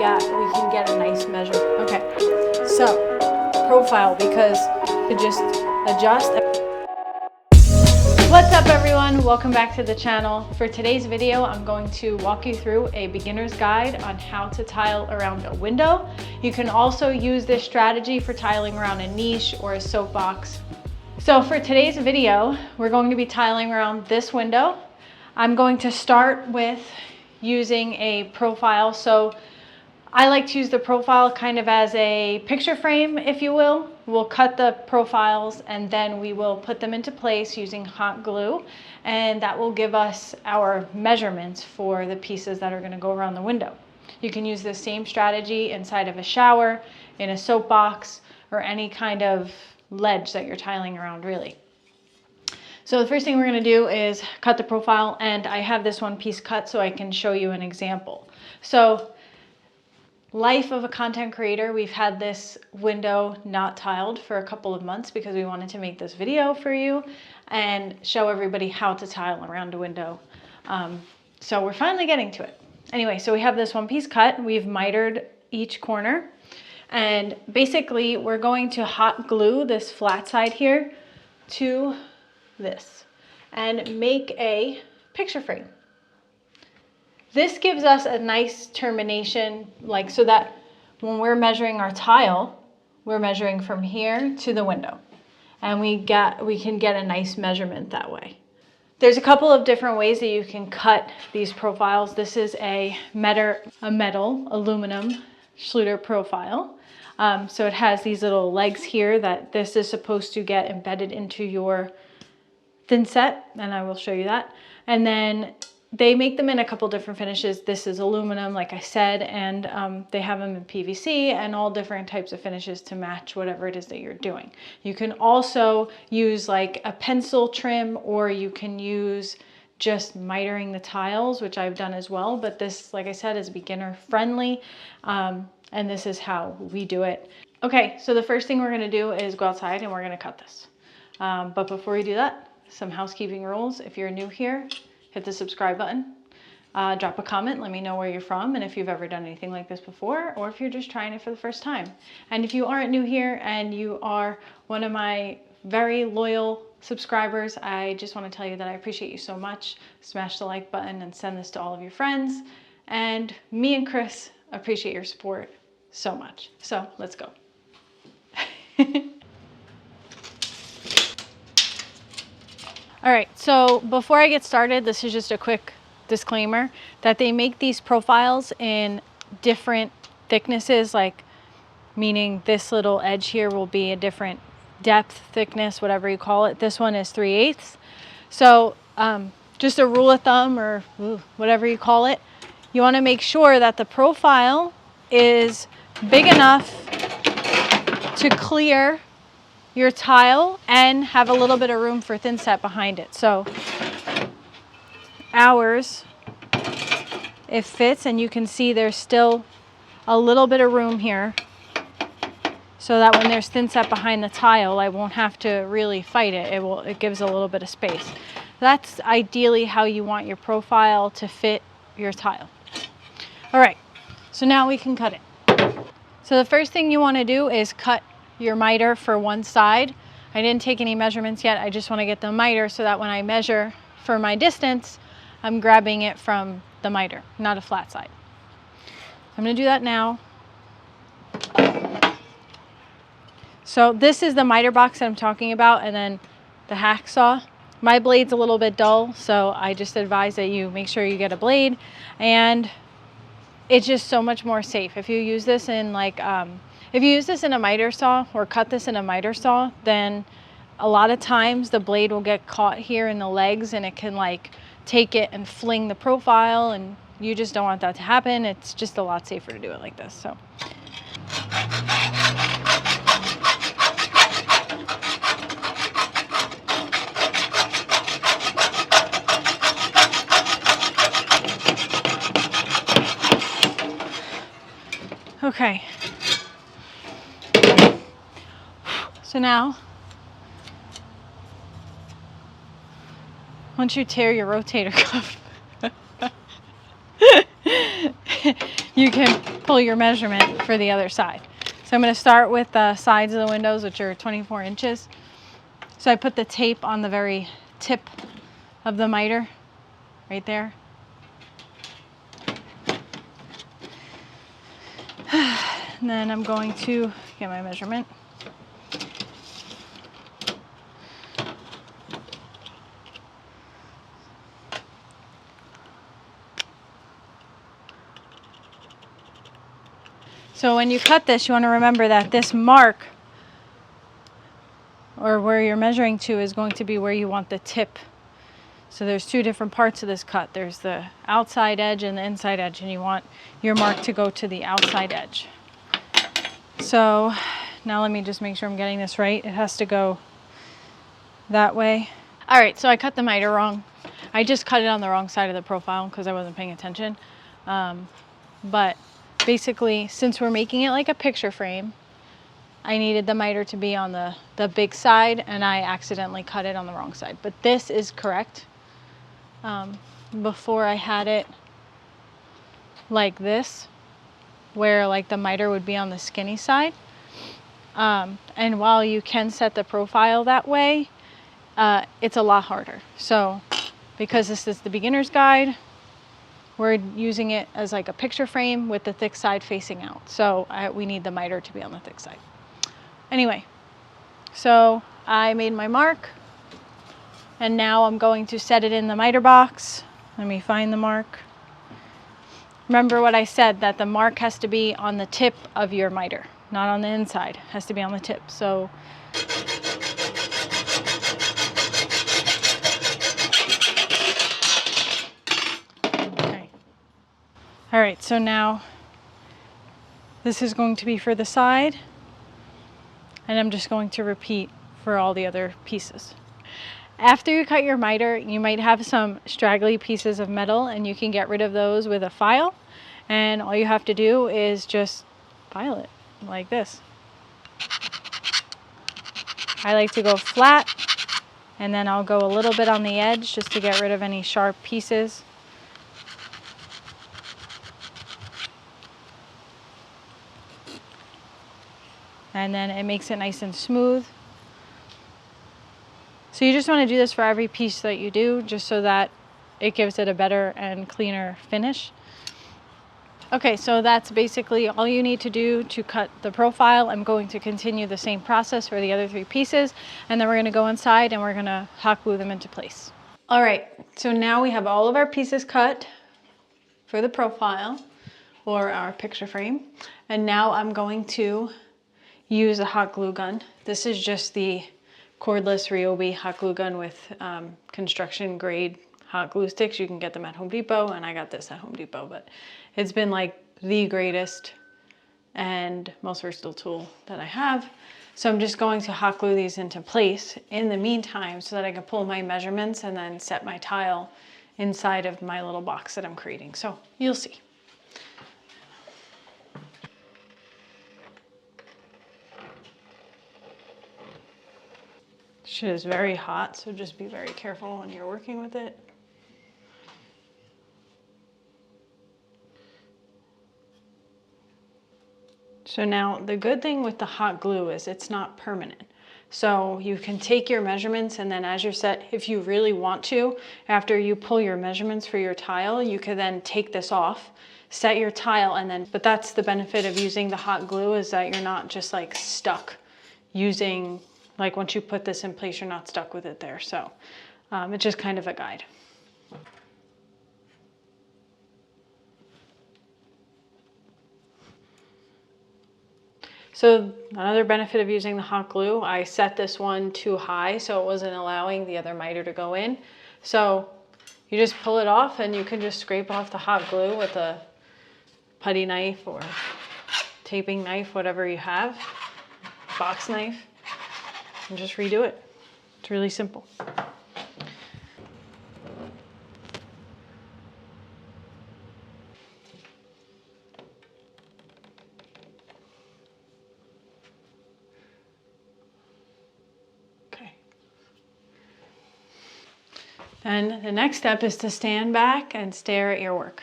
can get a nice measure. Okay, so profile, because to just adjust. What's up everyone? Welcome back to the channel. For today's video, I'm going to walk you through a beginner's guide on how to tile around a window. You can also use this strategy for tiling around a niche or a soapbox. So for today's video, we're going to be tiling around this window. I'm going to start with using a profile. So I like to use the profile kind of as a picture frame, if you will. We'll cut the profiles and then we will put them into place using hot glue, and that will give us our measurements for the pieces that are going to go around the window. You can use the same strategy inside of a shower, in a soapbox, or any kind of ledge that you're tiling around, really. So the first thing we're going to do is cut the profile, and I have this one piece cut so I can show you an example. So life of a content creator, we've had this window not tiled for a couple of months because we wanted to make this video for you and show everybody how to tile around a window. So we're finally getting to it. Anyway, so we have this one piece cut. We've mitered each corner, and basically we're going to hot glue this flat side here to this and make a picture frame. This gives us a nice termination, like so that when we're measuring our tile, we're measuring from here to the window, and we can get a nice measurement that way. There's a couple of different ways that you can cut these profiles. This is a metal aluminum Schluter profile. So it has these little legs here that this is supposed to get embedded into your thin set, and I will show you that. And then they make them in a couple different finishes. This is aluminum, like I said, and they have them in PVC and all different types of finishes to match whatever it is that you're doing. You can also use like a pencil trim, or you can use just mitering the tiles, which I've done as well. But this, like I said, is beginner friendly, and this is how we do it. Okay, so the first thing we're gonna do is go outside and we're gonna cut this. But before we do that, some housekeeping rules. If you're new here, hit the subscribe button, drop a comment, let me know where you're from and if you've ever done anything like this before, or if you're just trying it for the first time. And if you aren't new here and you are one of my very loyal subscribers, I just want to tell you that I appreciate you so much. Smash the like button and send this to all of your friends. And me and Chris appreciate your support so much. So let's go. All right, so before I get started, this is just a quick disclaimer that they make these profiles in different thicknesses, like meaning this little edge here will be a different depth, thickness, whatever you call it. This one is 3/8. So just a rule of thumb, or whatever you call it, you want to make sure that the profile is big enough to clear your tile and have a little bit of room for thin set behind it. So ours, it fits, and you can see there's still a little bit of room here so that when there's thin set behind the tile, I won't have to really fight it. It gives a little bit of space. That's ideally how you want your profile to fit your tile. All right, so now we can cut it. So the first thing you want to do is cut your miter for one side. I didn't take any measurements yet. I just want to get the miter so that when I measure for my distance, I'm grabbing it from the miter, not a flat side. I'm going to do that now. So this is the miter box that I'm talking about, and then the hacksaw. My blade's a little bit dull, so I just advise that you make sure you get a blade, and it's just so much more safe. If you use this in if you use this in a miter saw, or cut this in a miter saw, then a lot of times the blade will get caught here in the legs, and it can like take it and fling the profile, and you just don't want that to happen. It's just a lot safer to do it like this. So okay. So now, once you tear your rotator cuff, you can pull your measurement for the other side. So I'm going to start with the sides of the windows, which are 24 inches. So I put the tape on the very tip of the miter right there. And then I'm going to get my measurement. So when you cut this, you want to remember that this mark, or where you're measuring to, is going to be where you want the tip. So there's two different parts of this cut. There's the outside edge and the inside edge, and you want your mark to go to the outside edge. So now let me just make sure I'm getting this right. It has to go that way. All right, so I cut the miter wrong. I just cut it on the wrong side of the profile because I wasn't paying attention. But basically, since we're making it like a picture frame, I needed the miter to be on the big side, and I accidentally cut it on the wrong side. But this is correct. Before I had it like this, where like the miter would be on the skinny side. And while you can set the profile that way, it's a lot harder. So because this is the beginner's guide, we're using it as like a picture frame with the thick side facing out. So we need the miter to be on the thick side. Anyway, so I made my mark, and now I'm going to set it in the miter box. Let me find the mark. Remember what I said, that the mark has to be on the tip of your miter, not on the inside. It has to be on the tip. So okay. All right, so now this is going to be for the side, and I'm just going to repeat for all the other pieces. After you cut your miter, you might have some straggly pieces of metal, and you can get rid of those with a file. And all you have to do is just file it like this. I like to go flat, and then I'll go a little bit on the edge just to get rid of any sharp pieces. And then it makes it nice and smooth. So you just want to do this for every piece that you do, just so that it gives it a better and cleaner finish. Okay, so that's basically all you need to do to cut the profile. I'm going to continue the same process for the other three pieces, and then we're going to go inside and we're going to hot glue them into place. All right, so now we have all of our pieces cut for the profile or our picture frame, and now I'm going to use a hot glue gun. This is just the cordless Ryobi hot glue gun with construction grade hot glue sticks. You can get them at Home Depot, and I got this at Home Depot, but it's been like the greatest and most versatile tool that I have. So I'm just going to hot glue these into place in the meantime so that I can pull my measurements and then set my tile inside of my little box that I'm creating. So you'll see. Shit is very hot, so just be very careful when you're working with it. So now the good thing with the hot glue is it's not permanent. So you can take your measurements, and then as you're set, if you really want to, after you pull your measurements for your tile, you can then take this off, set your tile, and then, but that's the benefit of using the hot glue, is that you're not just like stuck using, like once you put this in place, you're not stuck with it there. So it's just kind of a guide. So another benefit of using the hot glue, I set this one too high, so it wasn't allowing the other miter to go in. So you just pull it off, and you can just scrape off the hot glue with a putty knife or taping knife, whatever you have, box knife, and just redo it. It's really simple. And the next step is to stand back and stare at your work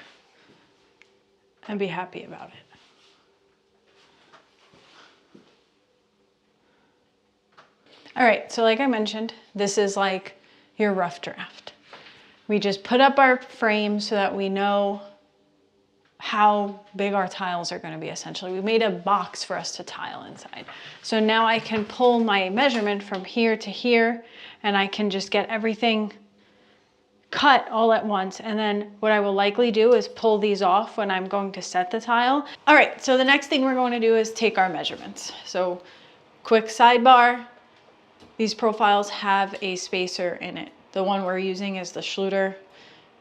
and be happy about it. All right, so like I mentioned, this is like your rough draft. We just put up our frame so that we know how big our tiles are going to be. Essentially, we made a box for us to tile inside. So now I can pull my measurement from here to here, and I can just get everything cut all at once. And then what I will likely do is pull these off when I'm going to set the tile. All right, so the next thing we're going to do is take our measurements. So quick sidebar, these profiles have a spacer in it. The one we're using is the Schluter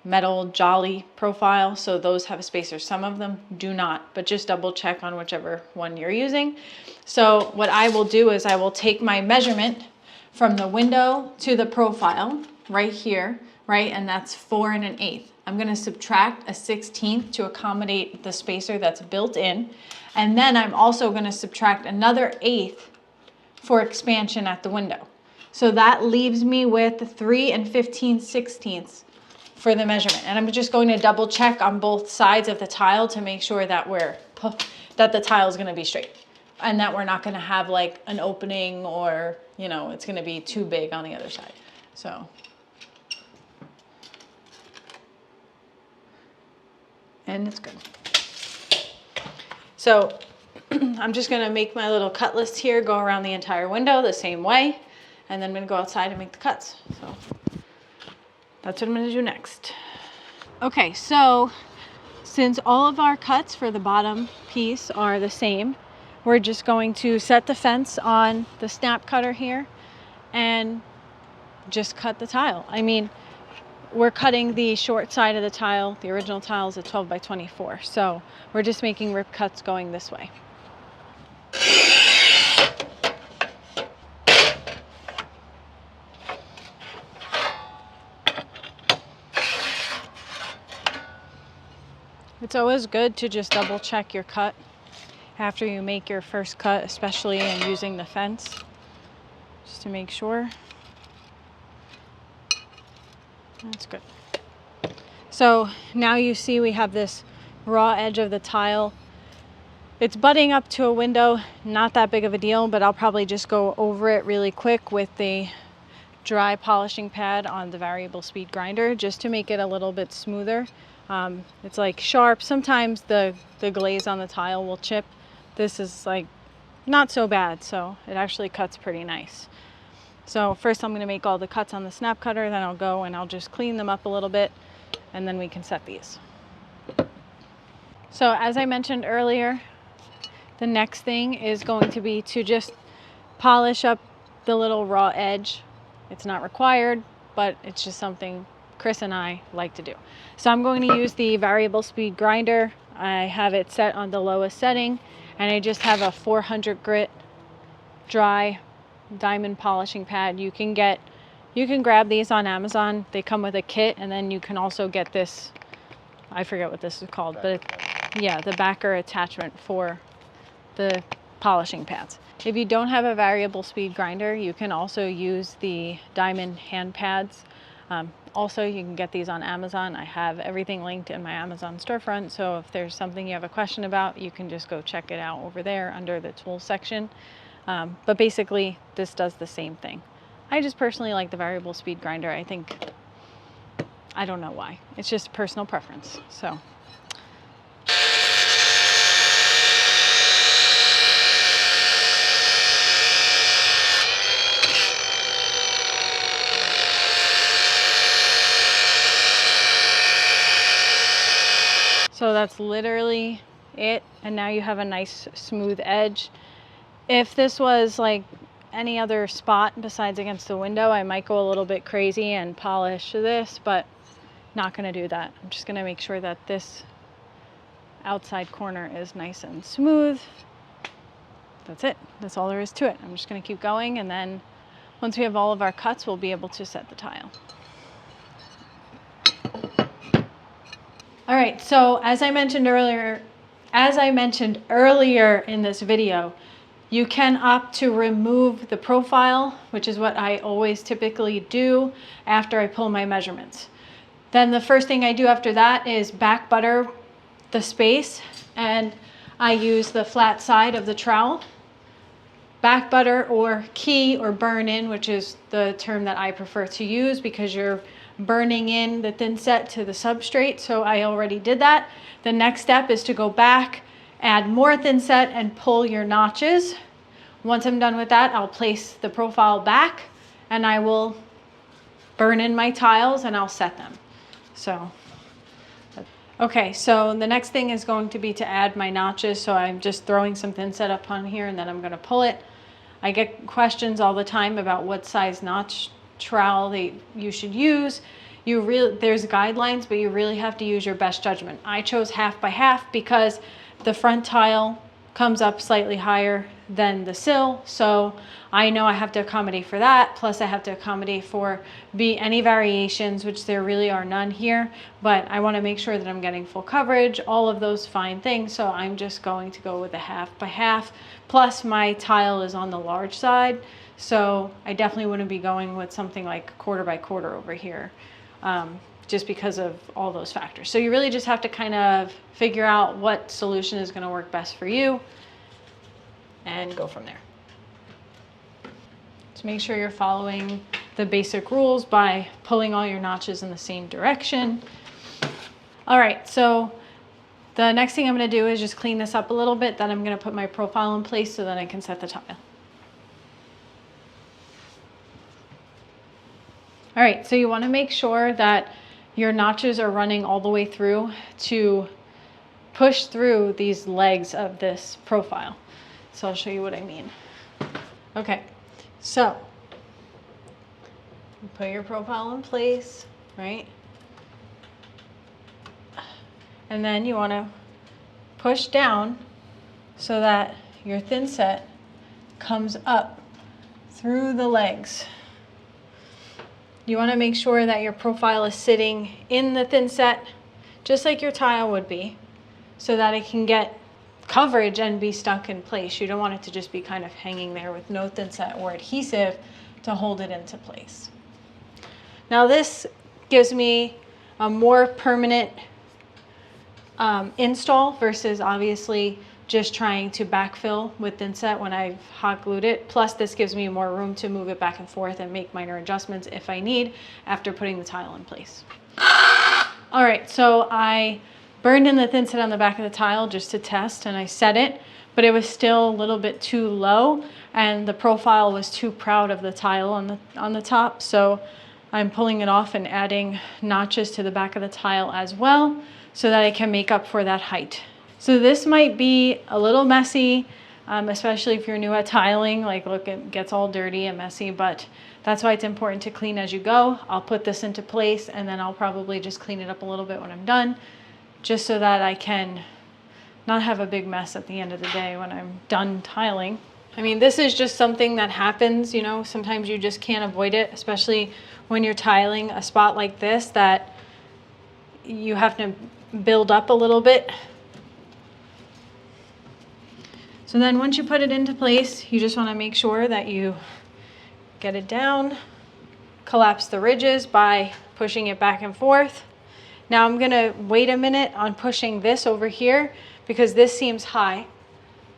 metal Jolly profile, so those have a spacer. Some of them do not, but just double check on whichever one you're using. So what I will do is I will take my measurement from the window to the profile right here, right? And that's 4 1/8. I'm going to subtract a 1/16 to accommodate the spacer that's built in. And then I'm also going to subtract another 1/8 for expansion at the window. So that leaves me with 3 15/16 for the measurement. And I'm just going to double check on both sides of the tile to make sure that that the tile is going to be straight and that we're not going to have like an opening or, you know, it's going to be too big on the other side. So, and it's good. So I'm just going to make my little cut list here, go around the entire window the same way, and then I'm going to go outside and make the cuts. So that's what I'm going to do next. Okay, so since all of our cuts for the bottom piece are the same, we're just going to set the fence on the snap cutter here and just cut the tile. I mean, we're cutting the short side of the tile. The original tile is a 12 by 24. So we're just making rip cuts going this way. It's always good to just double check your cut after you make your first cut, especially in using the fence, just to make sure. That's good. So now you see we have this raw edge of the tile. It's butting up to a window, not that big of a deal, but I'll probably just go over it really quick with the dry polishing pad on the variable speed grinder just to make it a little bit smoother. It's like sharp. Sometimes the glaze on the tile will chip. This is like not so bad, so it actually cuts pretty nice. So first I'm going to make all the cuts on the snap cutter, then I'll go and I'll just clean them up a little bit, and then we can set these. So as I mentioned earlier, the next thing is going to be to just polish up the little raw edge. It's not required, but it's just something Chris and I like to do. So I'm going to use the variable speed grinder. I have it set on the lowest setting, and I just have a 400 grit dry diamond polishing pad. You can grab these on Amazon. They come with a kit, and then you can also get this, I forget what this is called, but yeah, the backer attachment for the polishing pads. If you don't have a variable speed grinder, you can also use the diamond hand pads. Also, you can get these on Amazon. I have everything linked in my Amazon storefront, so if there's something you have a question about, you can just go check it out over there under the tools section. But basically, this does the same thing. I just personally like the variable speed grinder. I don't know why. It's just personal preference. So. So that's literally it, and now you have a nice smooth edge. If this was like any other spot besides against the window, I might go a little bit crazy and polish this, but not gonna do that. I'm just gonna make sure that this outside corner is nice and smooth. That's it, that's all there is to it. I'm just gonna keep going, and then once we have all of our cuts, we'll be able to set the tile. All right, so as I mentioned earlier in this video, you can opt to remove the profile, which is what I always typically do after I pull my measurements. Then the first thing I do after that is back butter the space, and I use the flat side of the trowel back butter or key or burn in, which is the term that I prefer to use because you're burning in the thin set to the substrate. So I already did that. The next step is to go back, add more thin set and pull your notches. Once I'm done with that, I'll place the profile back and I will burn in my tiles and I'll set them. So, okay, so the next thing is going to be to add my notches. So I'm just throwing some thin set up on here and then I'm gonna pull it. I get questions all the time about what size notch trowel you should use. There's guidelines, but you really have to use your best judgment. I chose 1/2 by 1/2 because the front tile comes up slightly higher than the sill. So I know I have to accommodate for that. Plus I have to accommodate for any variations, which there really are none here, but I want to make sure that I'm getting full coverage, all of those fine things. So I'm just going to go with a 1/2 by 1/2. Plus my tile is on the large side. So I definitely wouldn't be going with something like 1/4 by 1/4 over here. Just because of all those factors. So you really just have to kind of figure out what solution is going to work best for you and go from there. Just make sure you're following the basic rules by pulling all your notches in the same direction. All right, so the next thing I'm going to do is just clean this up a little bit. Then I'm going to put my profile in place so that I can set the tile. All right, so you want to make sure that your notches are running all the way through to push through these legs of this profile. So I'll show you what I mean. Okay, so you put your profile in place, right? And then you want to push down so that your thin set comes up through the legs. You want to make sure that your profile is sitting in the thin set, just like your tile would be, so that it can get coverage and be stuck in place. You don't want it to just be kind of hanging there with no thin set or adhesive to hold it into place. Now this gives me a more permanent install versus obviously just trying to backfill with thin set when I've hot glued it. Plus this gives me more room to move it back and forth and make minor adjustments if I need after putting the tile in place. All right, so I burned in the thin set on the back of the tile just to test and I set it, but it was still a little bit too low and the profile was too proud of the tile on the top. So I'm pulling it off and adding notches to the back of the tile as well so that I can make up for that height. So this might be a little messy, especially if you're new at tiling. Like look, it gets all dirty and messy, but that's why it's important to clean as you go. I'll put this into place and then I'll probably just clean it up a little bit when I'm done, just so that I can not have a big mess at the end of the day when I'm done tiling. I mean, this is just something that happens, you know, sometimes you just can't avoid it, especially when you're tiling a spot like this that you have to build up a little bit. So then once you put it into place, you just want to make sure that you get it down, collapse the ridges by pushing it back and forth. Now I'm going to wait a minute on pushing this over here because this seems high.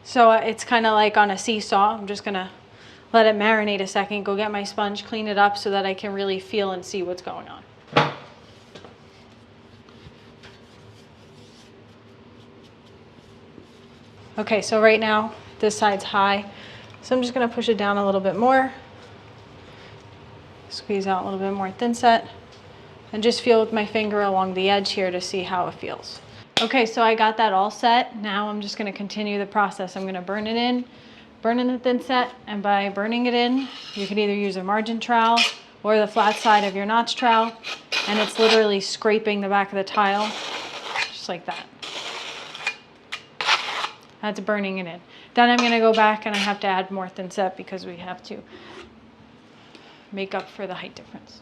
So it's kind of like on a seesaw. I'm just going to let it marinate a second, go get my sponge, clean it up so that I can really feel and see what's going on. Okay, so right now this side's high, so I'm just going to push it down a little bit more, squeeze out a little bit more thin set, and just feel with my finger along the edge here to see how it feels. Okay, so I got that all set. Now I'm just going to continue the process. I'm going to burn in the thin set, and by burning it in, you can either use a margin trowel or the flat side of your notch trowel, and it's literally scraping the back of the tile, just like that. That's burning it in. Then I'm going to go back and I have to add more thin set because we have to make up for the height difference.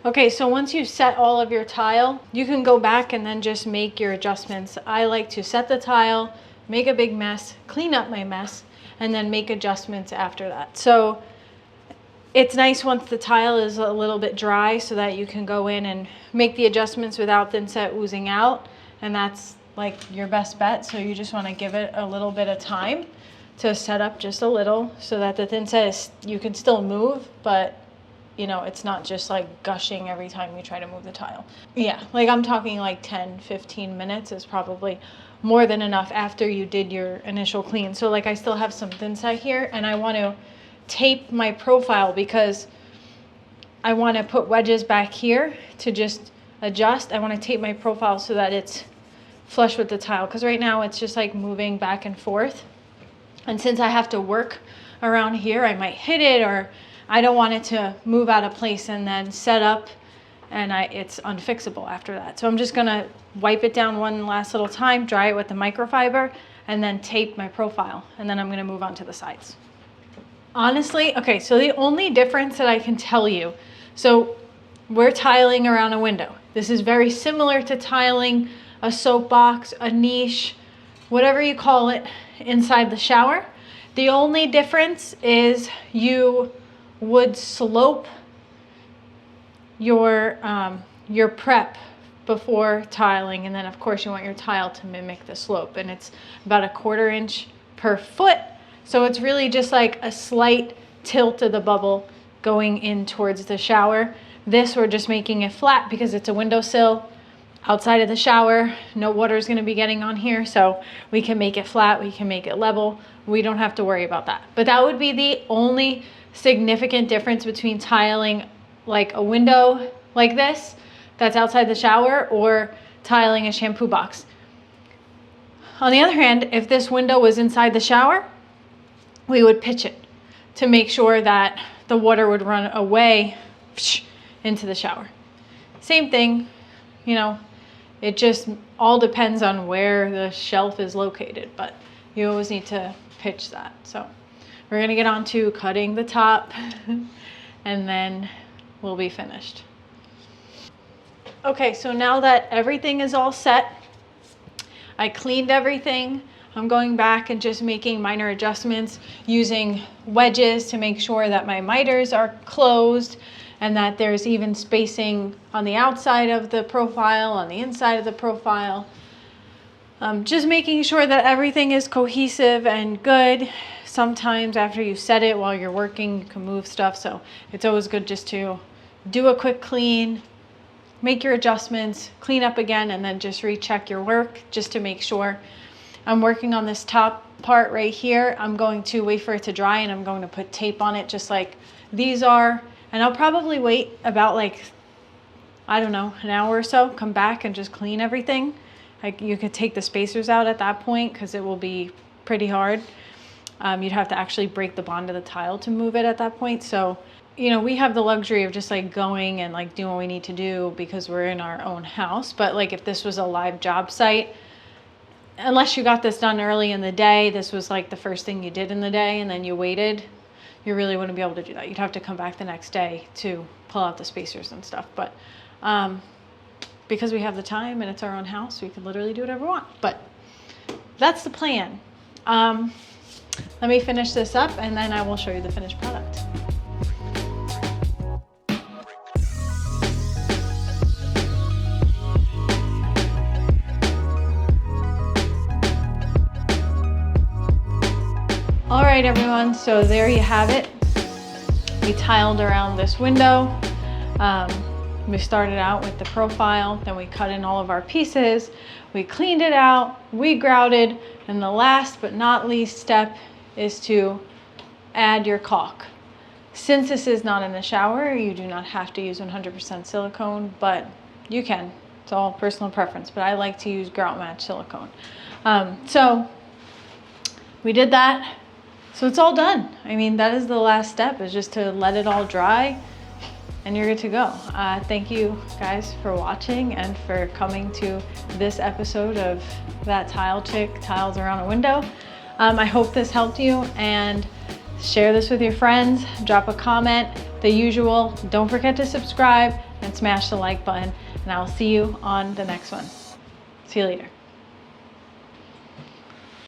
Okay, so once you set all of your tile, you can go back and then just make your adjustments. I like to set the tile, make a big mess, clean up my mess, and then make adjustments after that. So it's nice once the tile is a little bit dry so that you can go in and make the adjustments without thinset oozing out. And that's like your best bet. So you just want to give it a little bit of time to set up just a little so that the thinset is, you can still move, but you know, it's not just like gushing every time you try to move the tile. Yeah, like I'm talking like 10, 15 minutes is probably more than enough after you did your initial clean. So like I still have some thinset here and I want to tape my profile because I want to put wedges back here to just adjust. I want to tape my profile so that it's flush with the tile because right now it's just like moving back and forth. And since I have to work around here, I might hit it, or I don't want it to move out of place and then set up and it's unfixable after that. So I'm just gonna wipe it down one last little time, dry it with the microfiber, and then tape my profile. And then I'm gonna move on to the sides. Honestly, okay, so the only difference that I can tell you, so we're tiling around a window. This is very similar to tiling a soapbox, a niche, whatever you call it, inside the shower. The only difference is you would slope your prep before tiling, and then of course you want your tile to mimic the slope, and it's about 1/4 inch per foot. So it's really just like a slight tilt of the bubble going in towards the shower. This, we're just making it flat because it's a windowsill outside of the shower. No water is going to be getting on here, so we can make it flat, we can make it level. We don't have to worry about that. But that would be the only significant difference between tiling like a window like this that's outside the shower or tiling a shampoo box. On the other hand, if this window was inside the shower, we would pitch it to make sure that the water would run away into the shower. Same thing, you know, it just all depends on where the shelf is located, but you always need to pitch that. So we're gonna get on to cutting the top and then we'll be finished. Okay, so now that everything is all set, I cleaned everything. I'm going back and just making minor adjustments using wedges to make sure that my miters are closed and that there's even spacing on the outside of the profile, on the inside of the profile. Just making sure that everything is cohesive and good. Sometimes after you set it while you're working, you can move stuff. So it's always good just to do a quick clean, make your adjustments, clean up again, and then just recheck your work just to make sure. I'm working on this top part right here. I'm going to wait for it to dry and I'm going to put tape on it just like these are. And I'll probably wait about like, I don't know, an hour or so, come back and just clean everything. Like you could take the spacers out at that point because it will be pretty hard. You'd have to actually break the bond of the tile to move it at that point. So, you know, we have the luxury of just like going and like doing what we need to do because we're in our own house. But like if this was a live job site, unless you got this done early in the day, this was like the first thing you did in the day and then you waited, you really wouldn't be able to do that. You'd have to come back the next day to pull out the spacers and stuff. But because we have the time and it's our own house, we can literally do whatever we want. But that's the plan. Let me finish this up and then I will show you the finished product. All right, everyone, so there you have it. We tiled around this window. We started out with the profile, then we cut in all of our pieces, we cleaned it out, we grouted, and the last but not least step is to add your caulk. Since this is not in the shower, you do not have to use 100% silicone, but you can. It's all personal preference, but I like to use grout match silicone. So we did that. So it's all done. I mean, that is the last step, is just to let it all dry and you're good to go. Thank you guys for watching and for coming to this episode of That Tile Chick Tiles Around a Window. I hope this helped you, and share this with your friends, drop a comment. the usual, don't forget to subscribe and smash the like button, and I'll see you on the next one. See you later.